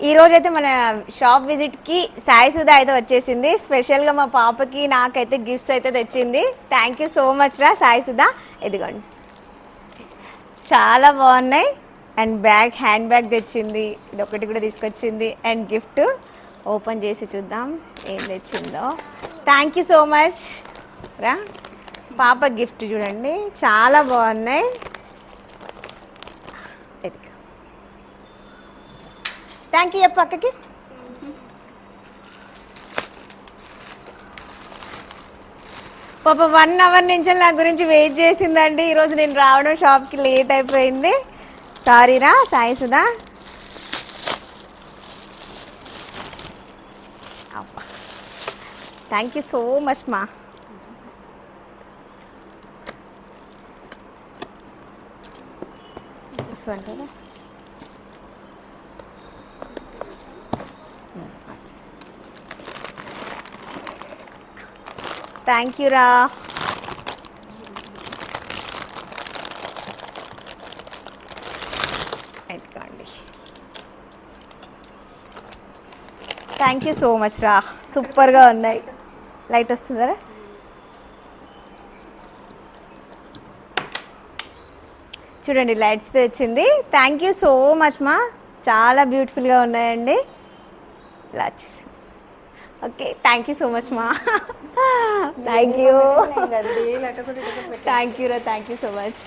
ఈ రోజైతే మన షాప్ విజిట్ కి సాయి సుధా అయితే వచ్చేసింది. స్పెషల్ గా మా పాపకి నాకైతే గిఫ్ట్స్ అయితే తెచ్చింది. థ్యాంక్ యూ సో మచ్ రా సాయి సుధా. ఇదిగోండి చాలా బాగున్నాయి. అండ్ బ్యాగ్, హ్యాండ్ బ్యాగ్ తెచ్చింది. ఇది ఒకటి కూడా తీసుకొచ్చింది. అండ్ గిఫ్ట్ ఓపెన్ చేసి చూద్దాం ఏం తెచ్చిందో. థ్యాంక్ యూ సో మచ్ రా. పాప గిఫ్ట్ చూడండి చాలా బాగున్నాయి. థ్యాంక్ యూ పక్కకి. పాప 1 అవర్ నుంచి నా గురించి వెయిట్ చేసిందండి. ఈరోజు నేను రావడం షాప్కి లేట్ అయిపోయింది. సారీరా Sai Sudha. Thank you so much మా. వస్తుందా? థ్యాంక్ యూ రా. ఎత్తుకోండి. థ్యాంక్ యూ సో మచ్ రా. సూపర్గా ఉన్నాయి. లైట్ వస్తుందా? చూడండి లైట్స్ తెచ్చింది. థ్యాంక్ యూ సో మచ్ మా. చాలా బ్యూటిఫుల్గా ఉన్నాయండి lights. Okay thank you so much మా. Thank you. థ్యాంక్ యూ రా. Thank you so much.